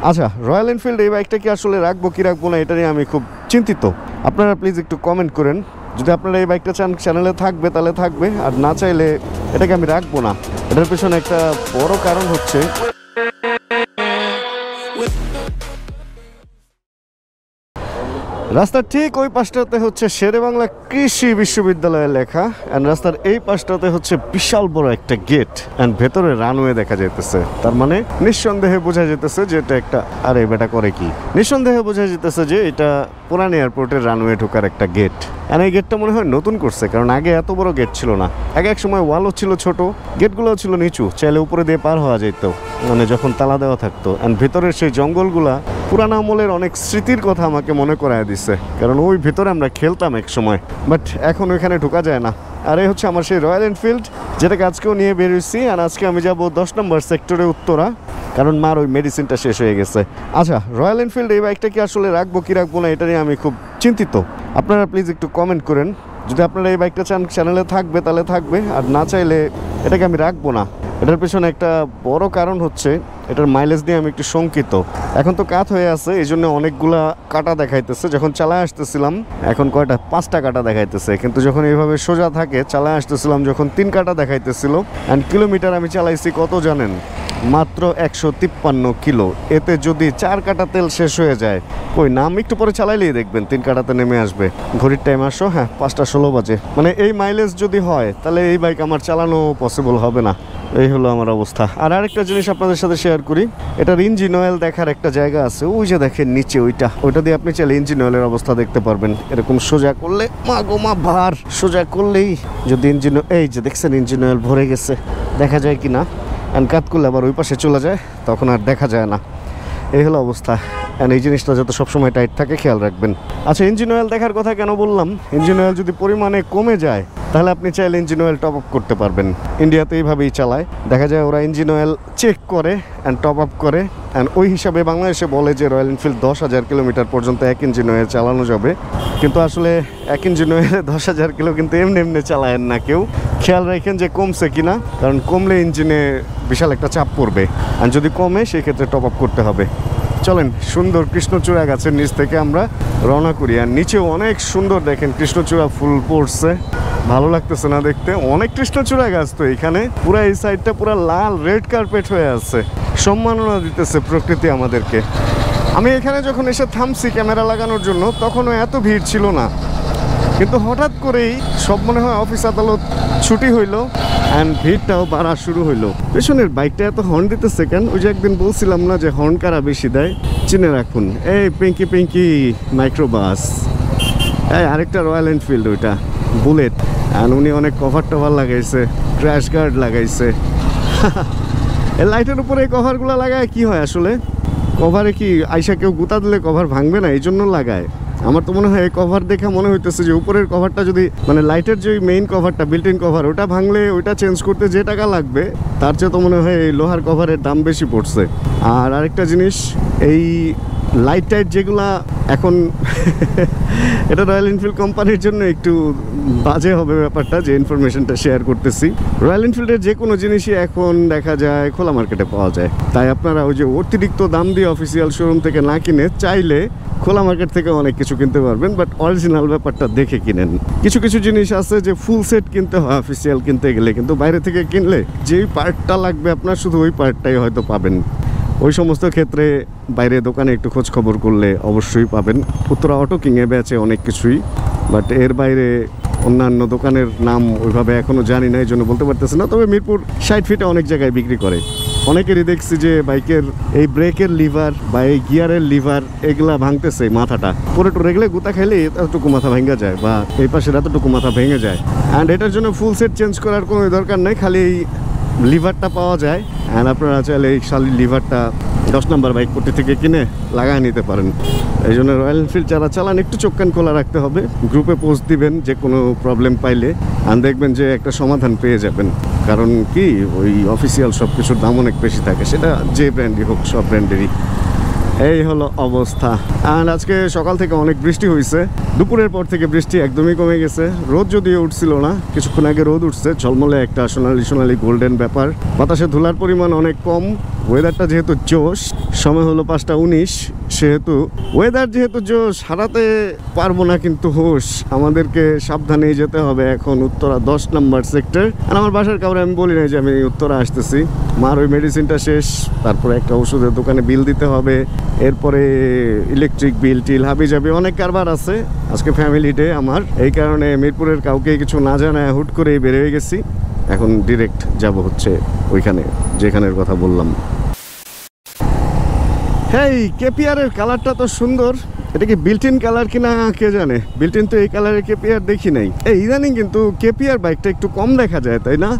আচ্ছা, royal Enfield এই বাইকটা কি আসলে রাখবো কি রাখবো না এটা নিয়ে আমি খুব চিন্তিত। আপনারা প্লিজ একটু কমেন্ট করেন। যদি আপনারা এই বাইকটা চান চ্যানেলে থাকবে তাহলে থাকবে, আর না চাইলে এটাকে আমি রাখবো না। এটার পেছনে একটা বড় কারণ হচ্ছে রাস্তার ঠিক ওই পাশটাতে হচ্ছে শেরেবাংলা কৃষি বিশ্ববিদ্যালয়ের লেখা, অ্যান্ড রাস্তার এই পাশটাতে হচ্ছে বিশাল বড় একটা গেট, অ্যান্ড ভেতরে রানওয়ে দেখা যাইতেছে। তার মানে নিঃসন্দেহে বোঝা যেতেছে যে এটা একটা, আরে বেটা করে কি, নিঃসন্দেহে বোঝা যেতেছে যে এটা পুরান এয়ারপোর্টের রানওয়ে ঢোকার একটা গেট। আর এই গেটটা মনে হয় নতুন করছে, কারণ আগে এত বড় গেট ছিল না। আগে এক সময় ওয়ালও ছিল ছোট, গেটগুলোও ছিল নিচু, চাইলে উপরে দিয়ে পার হওয়া যেত, মানে যখন তালা দেওয়া থাকতো। অ্যান্ড ভিতরের সেই জঙ্গলগুলা পুরান আমলের অনেক স্মৃতির কথা আমাকে মনে করায় দিচ্ছে, কারণ ওই ভিতরে আমরা খেলতাম এক সময়, বাট এখন ওইখানে ঢোকা যায় না। আর এই হচ্ছে আমার সেই রয়্যাল এনফিল্ড, যেটাকে আজকেও নিয়ে বেরোইছি। আর আজকে আমি যাব 10 নম্বর সেক্টরে উত্তরা, কারণ মার ওই মেডিসিনটা শেষ হয়ে গেছে। আচ্ছা, রয়্যাল এনফিল্ড এই বাইকটা কি আসলে রাখবো কি রাখবো না এটা নিয়ে আমি খুব চিন্তিত। আপনারা প্লিজ একটু কমেন্ট করেন। যদি আপনারা এই বাইকটা চান চ্যানেলে থাকবে তাহলে থাকবে, আর না চাইলে এটাকে আমি রাখবো না। এটার পেছনে একটা বড় কারণ হচ্ছে এটার মাইলেজ নিয়ে আমি একটু শঙ্কিত। এখন তো কাত হয়ে আছে, এই জন্য অনেকগুলা কাটা দেখাইতেছে। যখন চালায় আসতেছিলাম এখন কয়টা 5টা কাটা দেখাইতেছে, কিন্তু যখন এইভাবে সোজা থাকে চালায় আসতেছিলাম যখন 3 কাটা দেখাইতেছিল। অ্যান্ড কিলোমিটার আমি চালাইছি কত জানেন? মাত্র 153 কিলো। এতে যদি 4 কাটা তেল শেষ হয়ে যায়, কই নাম একটু পরে চালাইলেই দেখবেন 3 কাটাতে নেমে আসবে। ঘড়ির টাইম আসো, হ্যাঁ 5টা 16 বাজে। মানে এই মাইলেজ যদি হয় তাহলে এই বাইক আমার চালানো পসিবল হবে না। এই হলো আমার অবস্থা। আর আরেকটা জিনিস আপনাদের সাথে শেয়ার করি, এটার ইঞ্জিন অয়েল দেখার একটা জায়গা আছে, ওই যে দেখেন নিচে ওইটা দিয়ে আপনি চাইলে ইঞ্জিন অয়েলের অবস্থা দেখতে পারবেন। এরকম সোজা করলে, মা গো মা, ভার সোজা করলেই যদি ইঞ্জিন, এই যে দেখছেন ইঞ্জিন অয়েল ভরে গেছে, দেখা যায় কি না। অ্যান্ড কাট করলে আবার ওই পাশে চলে যায়, তখন আর দেখা যায় না। এই হলো অবস্থা। অ্যান্ড এই জিনিসটা যাতে সবসময় টাইট থাকে খেয়াল রাখবেন। আচ্ছা, ইঞ্জিন অয়েল দেখার কথা কেন বললাম? ইঞ্জিন অয়েল যদি পরিমাণে কমে যায় তাহলে আপনি চাইলে ইঞ্জিন অয়েল টপ আপ করতে পারবেন। ইন্ডিয়াতে এইভাবেই চালায়, দেখা যায় ওরা ইঞ্জিন অয়েল চেক করে অ্যান্ড টপ আপ করে। অ্যান্ড ওই হিসাবে বাংলাদেশে বলে যে রয়্যাল এনফিল্ড 10,000 কিলোমিটার পর্যন্ত 1 ইঞ্জিন অয়েল চালানো যাবে, কিন্তু আসলে 1 ইঞ্জিন অয়েলে 10,000 কিলো কিন্তু এমনি এমনি চালায়েন না কেউ। খেয়াল রাখেন যে কমছে কিনা, কারণ কমলে ইঞ্জিনে বিশাল একটা চাপ পড়বে, আর যদি কমে সেক্ষেত্রে টপ আপ করতে হবে। চলেন, সুন্দর কৃষ্ণচূড়া গাছের নিচ থেকে আমরা রওনা করি। আর নিচেও অনেক সুন্দর দেখেন কৃষ্ণচূড়া ফুল পড়ছে, ভালো লাগতেছে না দেখতে? অনেক কৃষ্ণচূড়া গাছ তো এখানে, পুরো এই সাইডটা পুরো লাল রেড কার্পেট হয়ে আছে। সম্মাননা দিতেছে প্রকৃতি আমাদেরকে। আমি এখানে যখন এসে থামছি ক্যামেরা লাগানোর জন্য, তখনও এত ভিড় ছিল না, কিন্তু হঠাৎ করেই সব মনে হয় অফিস আদালত ছুটি হইলো, অ্যান্ড ভিড়টাও বাড়া শুরু হইলো। পেছনের বাইকটা এত হর্ন দিতেছে কেন? ওই যে একদিন বলছিলাম না যে হর্ন কারা বেশি দেয়, চিনে রাখুন। এই পিঙ্কি পিঙ্কি মাইক্রোবাস, এই আরেকটা রয়্যাল এনফিল্ড, ওইটা বুলেট। অ্যান্ড উনি অনেক কভার টভার লাগাইছে, ক্র্যাশ গার্ড লাগাইছে। এই লাইটের উপরে এই কভারগুলো লাগায় কি হয় আসলে? কভারে কি আইসা কেউ গুতা দিলে কভার ভাঙবে না, এই জন্য লাগায়। আমার তো মনে হয় এই কভার দেখে মনে হইতেছে যে উপরের কভারটা যদি, মানে লাইটের যে মেইন কভারটা, বিল্ট ইন কভার, ওটা ভাঙলে ওইটা চেঞ্জ করতে যে টাকা লাগবে তার চেয়ে তো মনে হয় এই লোহার কভারের দাম বেশি পড়ছে। আর আরেকটা জিনিস, এই লাইট টাইট যেগুলা এখন এটা রয়্যাল এনফিল্ড কোম্পানির জন্য একটু বাজে হবে ব্যাপারটা, যে ইনফরমেশনটা শেয়ার করতেছি। রয়্যাল এনফিল্ডের যে কোনো জিনিসই এখন দেখা যায় খোলা মার্কেটে পাওয়া যায়, তাই আপনারা ওই যে অতিরিক্ত দাম দিয়ে অফিসিয়াল শোরুম থেকে না কিনে চাইলে খোলা মার্কেট থেকে অনেক কিছু কিনতে পারবেন, বাট অরিজিনাল ব্যাপারটা দেখে কিনেন। কিছু কিছু জিনিস আছে যে ফুল সেট কিনতে হয় অফিসিয়াল কিনতে গেলে, কিন্তু বাইরে থেকে কিনলে যেই পার্টটা লাগবে আপনার শুধু ওই পার্টটাই হয়তো পাবেন। ওই সমস্ত ক্ষেত্রে বাইরে দোকানে একটু খোঁজ খবর করলে অবশ্যই পাবেন। উত্তরা অটো কিংয়ে বেচে অনেক কিছুই, বাট এর বাইরে অন্যান্য দোকানের নাম ওইভাবে এখনও জানি না, এই জন্য বলতে পারতেছি না। তবে মিরপুর 60 ফিটে অনেক জায়গায় বিক্রি করে। অনেকেরই দেখছি যে বাইকের এই ব্রেকের লিভার বা এই গিয়ারের লিভার এগুলা ভাঙতেছে, মাথাটা পরে টোরে গেলে গুতা খাইলে এতটুকু মাথা ভেঙে যায়, বা এই পাশের এতটুকু মাথা ভেঙে যায়। অ্যান্ড এটার জন্য ফুল সেট চেঞ্জ করার কোনো দরকার নেই, খালি এই লিভারটা পাওয়া যায়। অ্যান্ড আপনারা চাইলে এই শালি লিভারটা 10 নম্বর বাইক পট্টি থেকে কিনে লাগায় নিতে পারেন। এই জন্য রয়্যাল এনফিল্ড যারা চালান একটু চোখ কান খোলা রাখতে হবে, গ্রুপে পোস্ট দিবেন যে কোনো প্রবলেম পাইলে, আর দেখবেন যে একটা সমাধান পেয়ে যাবেন। কারণ কি, ওই অফিসিয়াল সব কিছুর দাম অনেক বেশি থাকে, সেটা যে ব্র্যান্ডই হোক, সব ব্র্যান্ডেরই। এই হলো অবস্থা। আর আজকে সকাল থেকে অনেক বৃষ্টি হয়েছে, দুপুরের পর থেকে বৃষ্টি একদমই কমে গেছে। রোদ যদিও উঠছিল না, কিছুক্ষণ আগে রোদ উঠছে, ঝলমলে একটা সোনালি সোনালি গোল্ডেন ব্যাপার। বাতাসে ধুলার পরিমাণ অনেক কম। ওয়েদারটা যেহেতু জোশ, সময় হলো 5টা 19, সেহেতু ওয়েদার যেহেতু জোশ, হারাতে পারবো না কিন্তু হোশ। আমাদেরকে সাবধানেই যেতে হবে এখন উত্তরা 10 নম্বর সেক্টর। আর আমার বাসার কাউরে আমি বলি নাই যে আমি উত্তরা আসতেছি। মার ওই মেডিসিনটা শেষ, তারপরে একটা ওষুধের দোকানে বিল দিতে হবে, এরপরে ইলেকট্রিক বিল টিল হাবি যাবি অনেক কারবার আছে। আজকে ফ্যামিলি ডে আমার, এই কারণে মিরপুরের কাউকে কিছু না জানায় হুট করেই বের হয়ে গেছি। এখন ডিরেক্ট যাব হচ্ছে ওইখানে যেখানের কথা বললাম। হেই, কেপিআরের কালারটা তো সুন্দর। এটা কি বিল্ট-ইন কালার কিনা কে জানে। বিল্ট-ইন তো এই কালারের কেপিআর দেখি নাই। এই ইদানিং কিন্তু কেপিআর বাইকটা একটু কম দেখা যায়, তাই না?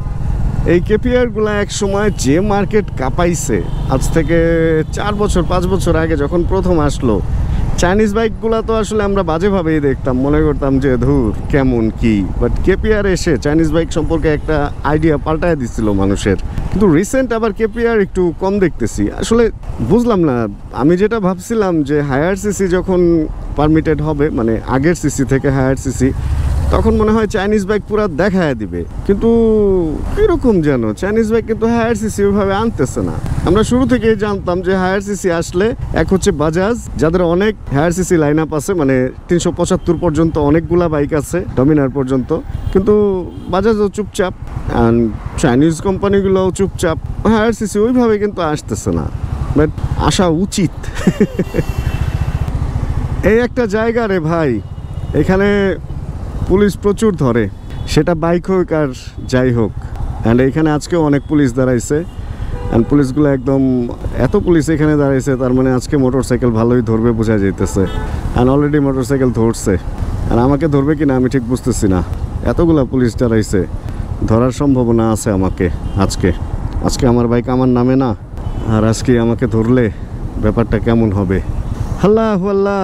এই কেপিআরগুলো এক সময় যে মার্কেট কাঁপাইছে, আজ থেকে 4 বছর 5 বছর আগে যখন প্রথম আসলো, চাইনিজ বাইকগুলো তো আসলে আমরা বাজেভাবেই দেখতাম, মনে করতাম যে ধুর কেমন কি। বাট কেপিআর এসে চাইনিজ বাইক সম্পর্কে একটা আইডিয়া পাল্টায় দিচ্ছিল মানুষের। কিন্তু রিসেন্ট আবার কেপিআর একটু কম দেখতেছি। আসলে বুঝলাম না, আমি যেটা ভাবছিলাম যে হায়ার সিসি যখন পারমিটেড হবে, মানে আগের সিসি থেকে হায়ার সিসি, তখন মনে হয় চাইনিজ বাইক পুরো দেখায় দিবে। কিন্তু কীরকম যেন চাইনিজ বাইক কিন্তু হায়ার সিসি ওইভাবে আনতেছে না। আমরা শুরু থেকেই জানতাম যে হায়ার সিসি আসলে এক হচ্ছে বাজাজ, যাদের অনেক হায়ার সিসি লাইন আপ আছে, মানে 375 পর্যন্ত অনেকগুলা বাইক আছে, ডমিনার পর্যন্ত। কিন্তু বাজাজও চুপচাপ, অ্যান্ড চাইনিজ কোম্পানিগুলোও চুপচাপ। হায়ার সিসি ওইভাবে কিন্তু আসতেছে না, বাট আসা উচিত। এই একটা জায়গা রে ভাই, এখানে পুলিশ প্রচুর ধরে, সেটা বাইক হোক আর যাই হোক। অ্যান্ড এখানে আজকেও অনেক পুলিশ দাঁড়াইছে, অ্যান্ড পুলিশগুলো একদম এত পুলিশ এখানে দাঁড়াইছে, তার মানে আজকে মোটরসাইকেল ভালোই ধরবে বোঝা যাইতেছে। অ্যান্ড অলরেডি মোটরসাইকেল ধরছে, আর আমাকে ধরবে কিনা আমি ঠিক বুঝতেছি না। এতগুলা পুলিশ দাঁড়াইছে, ধরার সম্ভাবনা আছে আমাকে। আজকে আমার বাইক আমার নামে না, আর আজকে আমাকে ধরলে ব্যাপারটা কেমন হবে। আল্লাহ আল্লাহ,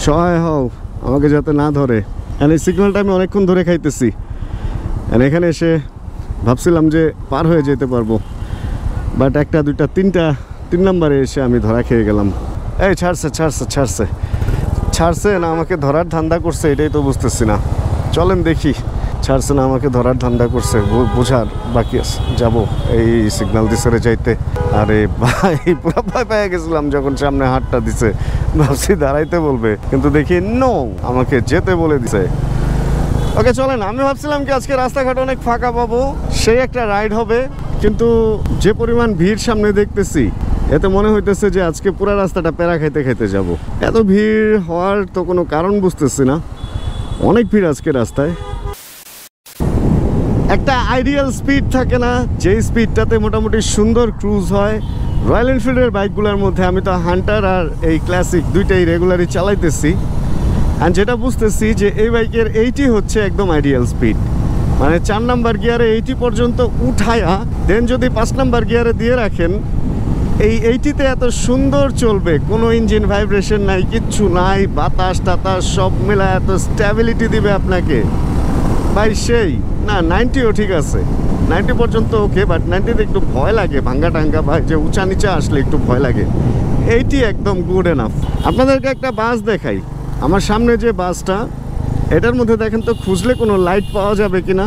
সহায় হও আমাকে যাতে না ধরে। আর এই সিগন্যালটা আমি অনেকক্ষণ ধরে খাইতেছি, আর এখানে এসে ভাবছিলাম যে পার হয়ে যেতে পারবো, বাট 1 2 3 নম্বরে এসে আমি ধরা খেয়ে গেলাম। এই ছাড়ছে না আমাকে ধরার ধান্দা করছে, এটাই তো বুঝতেছি না। চলেন দেখি, ছাড়ছে না আমাকে ধরার ধান্দা করছে, বোঝার বাকি আছে। যাবো এই সিগন্যাল দিছে রে যাইতে। আরে ভাই, পুরো ভয় পেয়ে গেছিলাম যখন সামনে হাতটা দিছে, ভাবছি দাঁড়াইতে বলবে, কিন্তু দেখি নো, আমাকে যেতে বলে দিছে। ওকে চলেন, আমি ভাবছিলাম কি আজকে রাস্তাঘাট অনেক ফাঁকা পাবো, সেই একটা রাইড হবে, কিন্তু যে পরিমাণ ভিড় সামনে দেখতেছি, এতে মনে হইতেছে যে আজকে পুরো রাস্তাটা প্যারা খাইতে খাইতে যাব। এত ভিড় হওয়ার তো কোনো কারণ বুঝতেছি না, অনেক ভিড় আজকে রাস্তায়। একটা আইডিয়াল স্পিড থাকে না, যেই স্পিডটাতে মোটামুটি সুন্দর ক্রুজ হয়। রয়্যাল এনফিল্ডের বাইকগুলোর মধ্যে আমি তো হান্টার আর এই ক্লাসিক দুইটাই রেগুলারই চালাইতেছি, আর যেটা বুঝতেছি যে এই বাইকের 80 হচ্ছে একদম আইডিয়াল স্পিড। মানে 4 নাম্বার গিয়ারে 80 পর্যন্ত উঠায়া দেন যদি 5 নাম্বার গিয়ারে দিয়ে রাখেন, এই 80-তে এত সুন্দর চলবে, কোনো ইঞ্জিন ভাইব্রেশন নাই, কিচ্ছু নাই, বাতাস টাতাস সব মিলা এত স্ট্যাবিলিটি দিবে আপনাকে ভাই। সেই না 90ও ঠিক আছে, 90 পর্যন্ত ওকে, বাট 90-তে একটু ভয় লাগে, ভাঙ্গা টাঙ্গা ভাই, যে উঁচা নিচা আসলে একটু ভয় লাগে। 80 একদম গুড এনাফ। আপনাদেরকে একটা বাস দেখাই, আমার সামনে যে বাসটা, এটার মধ্যে দেখেন তো খুঁজলে কোনো লাইট পাওয়া যাবে কিনা।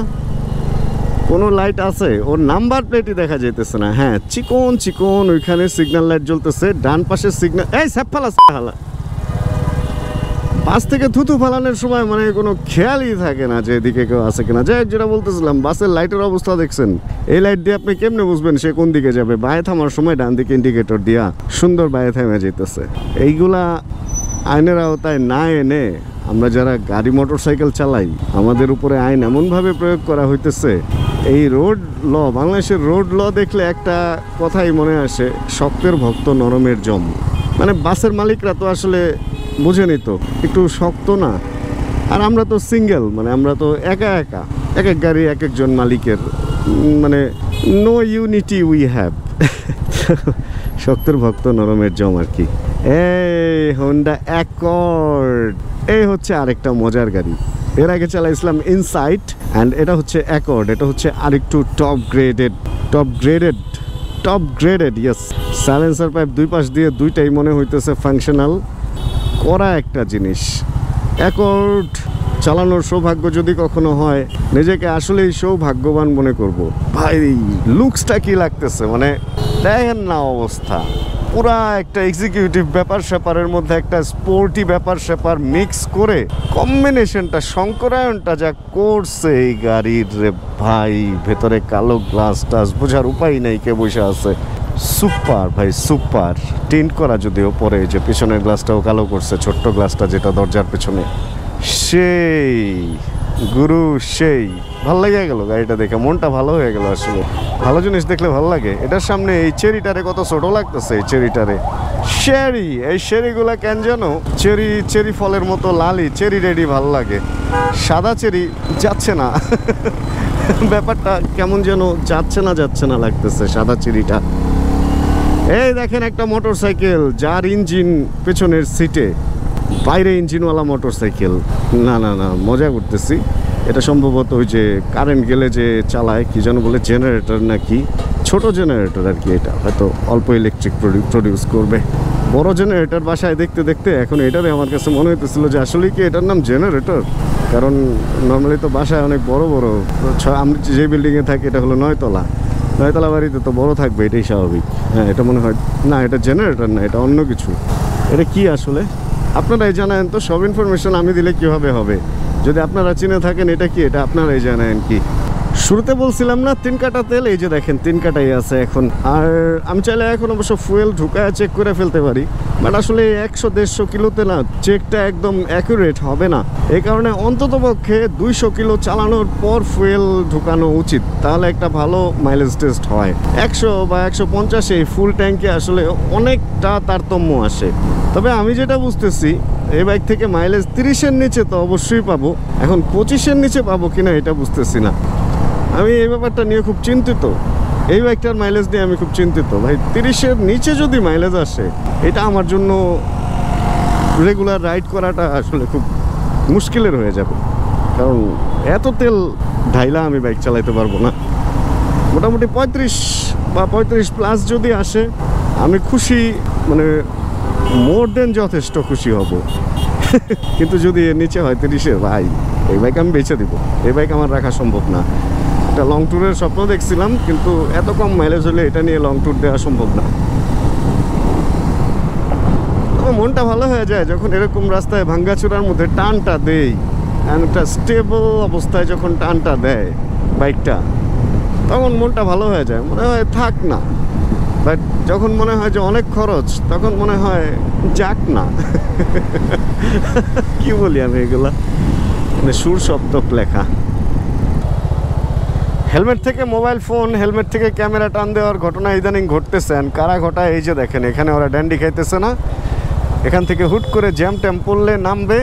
কোনো লাইট আছে, ওর নাম্বার প্লেটই দেখা যেতেছে না। হ্যাঁ, চিকন ওইখানে সিগন্যাল লাইট জ্বলতেছে, ডান পাশে সিগন্যাল। এই সাফালা বাস থেকে থুতু ফালানোর সময় মানে কোনো খেয়ালই থাকে না যে এদিকে কেউ আছে কিনা। যাই, যেটা বলতেছিলাম, বাসের লাইটের অবস্থা দেখছেন, এই লাইট দিয়ে আপনি কেমনে বুঝবেন সে কোন দিকে যাবে। বায়ে থামার সময় ডান দিকে ইন্ডিকেটর দিয়া সুন্দর বায়ে থেমে যেতেছে। এইগুলা আইনের আওতায় না এনে আমরা যারা গাড়ি মোটরসাইকেল চালাই, আমাদের উপরে আইন এমনভাবে প্রয়োগ করা হইতেছে। এই রোড ল, বাংলাদেশের রোড ল দেখলে একটা কথাই মনে আসে, শক্তের ভক্ত নরমের জম। মানে বাসের মালিকরা তো আসলে বুঝেনি তো, একটু শক্ত না। আর আমরা তো সিঙ্গেল, মানে আমরা তো একা এক এক গাড়ি এক একজন মালিকের, মানে নো ইউনিটি উই হ্যাভ। শক্তের ভক্ত নরমের জম আর কি। এই হোন্ডা অ্যাকর্ড, এই হচ্ছে আরেকটা মজার গাড়ি। এর আগে চালাইছিলাম ইনসাইট, অ্যান্ড এটা হচ্ছে অ্যাকর্ড। এটা হচ্ছে আরেকটু top graded top graded. Yes, silencer pipe দুই পাশ দিয়ে দুইটাই মনে হইতেছে ফাংশনাল করা একটা জিনিস। অ্যাকর্ড চালানোর সৌভাগ্য যদি কখনো হয়, নিজেকে আসলেই সৌভাগ্যবান মনে করব। ভাই লুকসটা কি লাগতেছে, মানে দেখেন না অবস্থা, পুরা একটা এক্সিকিউটিভ ব্যাপার স্যাপারের মধ্যে একটা স্পোর্টি ব্যাপার স্যাপার মিক্স করে কম্বিনেশনটা, শঙ্করায়নটা যা করছে এই গাড়ির রে ভাই। ভেতরে কালো গ্লাস টাস, বোঝার উপায় নেই কে বসে আছে। সুপার ভাই সুপার, টিন্ট করা যদিও পরে, যে পিছনের গ্লাসটাও কালো করছে, ছোট্ট গ্লাসটা যেটা দরজার পেছনে। সেই গুরু, সেই ভাল লেগে গেল গাড়িটা দেখে, মনটা ভালো হয়ে গেল। আসলে ভালো জিনিস দেখলে ভালো লাগে। এটার সামনে এই চেরিটারে কত ছোট লাগতেছে, এই চেরিটারে। চেরি, এই চেরিগুলা কেন যেন চেরি ফলের মতো লালি, চেরি রেডি ভাল লাগে। সাদা চেরি যাচ্ছে না ব্যাপারটা কেমন যেন যাচ্ছে না লাগতেছে সাদা চেরিটা। এই দেখেন একটা মোটর সাইকেল, যার ইঞ্জিন পেছনের সিটে, বাইরে ইঞ্জিনওয়ালা মোটর সাইকেল। না না না, মজা করতেছি। এটা সম্ভবত ওই যে কারেন্ট গেলে যে চালায়, কি যেন বলে, জেনারেটর নাকি, ছোট জেনারেটর আর কি। এটা হয়তো অল্প ইলেকট্রিক প্রডিউস করবে। বড় জেনারেটর বাসায় দেখতে দেখতে এখন এটারে আমার কাছে মনে হইতেছিল যে আসলে কি এটার নাম জেনারেটর। কারণ নর্মালি তো বাসায় অনেক বড় বড়, আমি যে বিল্ডিংয়ে থাকি এটা হলো 9 তলা, 9 তলা বাড়িতে তো বড় থাকবে, এটাই স্বাভাবিক। হ্যাঁ, এটা মনে হয় না, এটা জেনারেটর না, এটা অন্য কিছু। এটা কি আসলে আপনারাই জানেন তো। সব ইনফরমেশন আমি দিলে কিভাবে হবে? যদি আপনারা চিনে থাকেন এটা কি, এটা আপনারাই জানেন কি। শুরুতে বলছিলাম না 3 কাটা তেল, এই যে দেখেন 3 কাটাই আছে এখন। আর আমি চাইলে এখন অবশ্য ফুয়েল ঢুকায় চেক করে ফেলতে পারি, বাট আসলে 100-150 কিলোতে না চেকটা একদম অ্যাকুরেট হবে না। এই কারণে অন্ততপক্ষে 200 কিলো চালানোর পর ফুয়েল ঢুকানো উচিত, তাহলে একটা ভালো মাইলেজ টেস্ট হয়। 100 বা 150 এই ফুল ট্যাঙ্কে আসলে অনেকটা তারতম্য আসে। তবে আমি যেটা বুঝতেছি, এই বাইক থেকে মাইলেজ 30-এর নিচে তো অবশ্যই পাবো, এখন 25-এর নিচে পাবো কিনা এটা বুঝতেছি না। আমি এই ব্যাপারটা নিয়ে খুব চিন্তিত, এই বাইকটার মাইলেজ নিয়ে আমি খুব চিন্তিত ভাই। 30-এর নিচে যদি মাইলেজ আসে, এটা আমার জন্য রেগুলার রাইড করাটা আসলে খুব মুশকিলের হয়ে যাবে। কারণ এত তেল ঢাইলা আমি বাইক চালাইতে পারবো না। মোটামুটি 35 বা 35+ যদি আসে আমি খুশি, মানে মোর দেন যথেষ্ট খুশি হব। কিন্তু যদি এর নিচে হয় 30-এর, ভাই এই বাইক আমি বেচে দিব। এই বাইক আমার রাখা সম্ভব না। একটা লং ট্যুরের স্বপ্ন দেখছিলাম, কিন্তু এত কম মাইলেজ হলে এটা নিয়ে লং ট্যুর দেওয়া সম্ভব না। আমার মনটা ভালো হয়ে যায় যখন এরকম রাস্তায় ভাঙ্গাচোরার মধ্যে টানটা দেই, একটা স্টেবল অবস্থায় যখন টানটা দেয় বাইকটা, তখন মনটা ভালো হয়ে যায়, মনে হয় থাক না। বাট যখন মনে হয় যে অনেক খরচ, তখন মনে হয় যাক না। কি বলি আমি এগুলা, মানে সুর সপ্তক লেখা। হেলমেট থেকে মোবাইল ফোন, হেলমেট থেকে ক্যামেরা টান দেওয়ার ঘটনা ইদানিং ঘটতেছে। কারা ঘটায়, এই যে দেখেন এখানে ওরা ড্যান্ডি খাইতেছে না, এখান থেকে হুট করে জ্যাম ট্যাম পড়লে নামবে,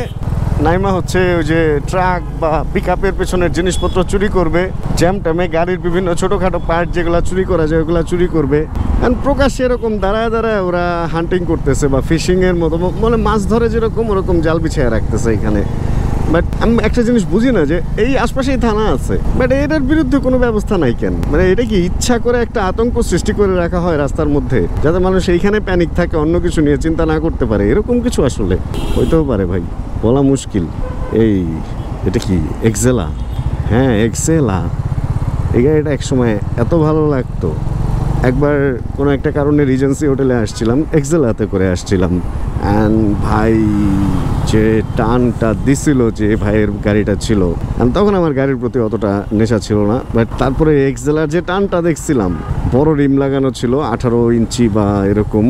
নাইমা হচ্ছে ওই যে ট্রাক বা পিক আপের পেছনের জিনিসপত্র চুরি করবে, জ্যাম ট্যামে গাড়ির বিভিন্ন ছোটোখাটো পার্ট যেগুলো চুরি করা যায় ওগুলো চুরি করবে। অ্যান্ড প্রকাশ্যে এরকম দাঁড়ায় দাঁড়ায় ওরা হান্টিং করতেছে বা ফিশিংয়ের মতো, মানে মাছ ধরে যেরকম ওরকম জাল বিছিয়ে রাখতেছে এখানে। বাট আমি একটা জিনিস বুঝি না, যে এই আশপাশেই থানা আছে, বাট এটার বিরুদ্ধে কোনো ব্যবস্থা নাই কেন? মানে এটা কি ইচ্ছা করে একটা আতঙ্ক সৃষ্টি করে রাখা হয় রাস্তার মধ্যে, যাতে মানুষ এইখানে প্যানিক থাকে, অন্য কিছু নিয়ে চিন্তা না করতে পারে? এরকম কিছু আসলে হইতেও পারে ভাই, বলা মুশকিল। এই এটা কি এক্সেলা? হ্যাঁ এক্সেলা। এই গাড়িটা একসময় এত ভালো লাগতো। একবার কোনো একটা কারণে রিজেন্সি হোটেলে আসছিলাম, এক্সেলাতে করে আসছিলাম, অ্যান্ড ভাই যে টানটা দিছিল যে ভাইয়ের গাড়িটা ছিল, তখন আমার গাড়ির প্রতি অতটা নেশা ছিল না। বাট তারপরে এক্সেলার যে টানটা দেখছিলাম, বড় রিম লাগানো ছিল 18 ইঞ্চি বা এরকম,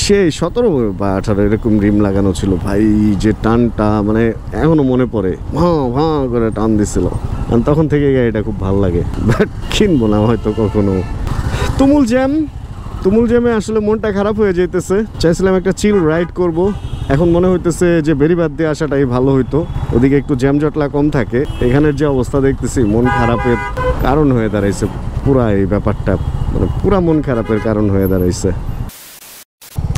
সেই 17 বা 18 এরকম রিম লাগানো ছিল। ভাই যে টানটা, মানে এখনো মনে পড়ে, ভাঁ ভাঁ করে টান দিছিল। তখন থেকে গাড়িটা খুব ভালো লাগে, বাট কিনবো না হয়তো কখনো। তুমুল জ্যামে আসলে মনটা খারাপ হয়ে যেতেছে। চাইছিলাম একটা চিল রাইড করব, এখন মনে হইতেছে যে বেরিবাদ দিয়ে আসাটাই ভালো হইতো, ওদিকে একটু জ্যাম জটলা কম থাকে। এখানের যে অবস্থা দেখতেছি, মন খারাপের কারণ হয়ে দাঁড়াইছে পুরা এই ব্যাপারটা, মানে পুরা মন খারাপের কারণ হয়ে দাঁড়াইছে।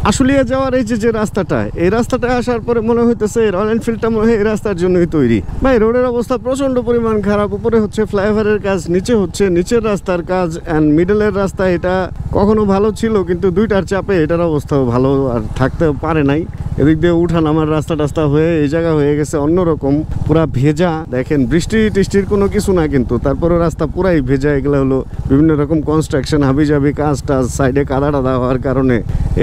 আশুলিয়া যাওয়ার এই যে রাস্তাটা, এই রাস্তাটা আসার পরে মনে হইতেছে রয়্যাল এনফিল্ডটা মনে হয় এই রাস্তার জন্যই তৈরি। ভাই রোডের অবস্থা প্রচন্ড পরিমাণ খারাপ। উপরে হচ্ছে ফ্লাইওভারের কাজ, নিচে হচ্ছে নিচের রাস্তার কাজ, অ্যান্ড মিডলের রাস্তা এটা কখনো ভালো ছিল, কিন্তু দুইটার চাপে এটার অবস্থাও ভালো আর থাকতে পারে নাই। এদিক দিয়ে উঠান আমার রাস্তা টাস্তা হয়ে এই জায়গা হয়ে গেছে অন্যরকম, পুরা ভেজা। দেখেন বৃষ্টি টিষ্টির কোনো কিছু না, কিন্তু তারপরে রাস্তা পুরাই ভেজা। এগুলো হলো বিভিন্ন রকম কনস্ট্রাকশন, হাবিজাবি কাজ টাজ, সাইডে কাদা টাদা হওয়ার কারণে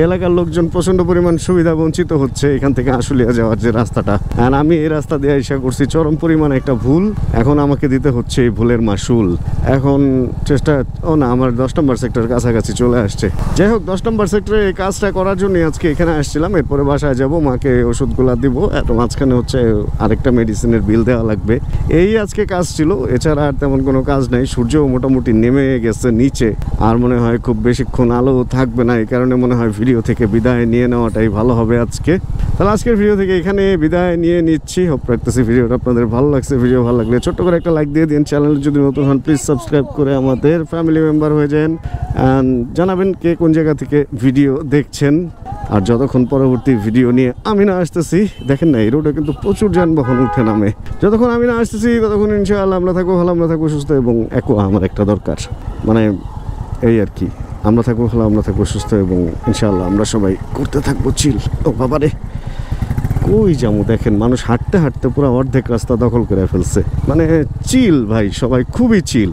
এলাকার লোকজন প্রচণ্ড পরিমাণ সুবিধা বঞ্চিত হচ্ছে এখান থেকে আশুলিয়া যাওয়ার যে রাস্তাটা। আর আমি এই রাস্তা দিয়ে আশা করছি চরম পরিমাণ একটা ভুল, এখন আমাকে দিতে হচ্ছে এই ভুলের মাসুল। এখন চেষ্টা না, আমার 10 নম্বর সেক্টর কাছাকাছি চলে আসছে। যাই হোক, 10 নম্বর সেক্টরে এই কাজটা করার জন্য আজকে এখানে আসছিলাম। এরপরে বাসায় যাব, মাকে ওষুধগুলা দিব, এত মাঝখানে হচ্ছে আরেকটা মেডিসিনের বিল দেওয়া লাগবে। এই আজকে কাজ ছিল, এছাড়া আর তেমন কোনো কাজ নাই। সূর্য মোটামুটি নেমে গেছে নিচে, আর মনে হয় খুব বেশিক্ষণ আলো থাকবে না। এই কারণে মনে হয় ভিডিও থেকে বিদায় নিয়ে নেওয়াটাই ভালো হবে আজকে। তাহলে আজকের ভিডিও থেকে এখানে বিদায় নিয়ে নিচ্ছি। হোপ রাখতেছি ভিডিওটা আপনাদের ভালো লাগছে। ভিডিও ভালো লাগলে ছোট্ট করে একটা লাইক দিয়ে দিন। চ্যানেল যদি নতুন হন প্লিজ সাবস্ক্রাইব করে আমাদের ফ্যামিলি মেম্বার হয়ে যান। অ্যান্ড জানাবেন কে কোন জায়গা থেকে ভিডিও দেখছেন। আর যতক্ষণ পরবর্তী ভিডিও নিয়ে আমি না আসতেছি, দেখেন না এই রোডে কিন্তু প্রচুর যানবাহন উঠে নামে। যতক্ষণ আমি না আসতেছি ততক্ষণ ইনশাআল্লাহ আমরা থাকবো ভালো, আমরা থাকবো সুস্থ, এবং একোয়া আমার একটা দরকার, মানে এই আর কি। আমরা থাকবো ভালো, আমরা থাকবো সুস্থ, এবং ইনশাআল্লাহ আমরা সবাই করতে থাকবো চিল। ও বাবারে কই যাবো, দেখেন মানুষ হাঁটতে হাঁটতে পুরো অর্ধেক রাস্তা দখল করে ফেলছে। মানে চিল ভাই, সবাই খুবই chill.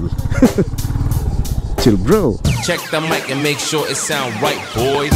Chill bro. Check the mic and make sure it sound right, boys.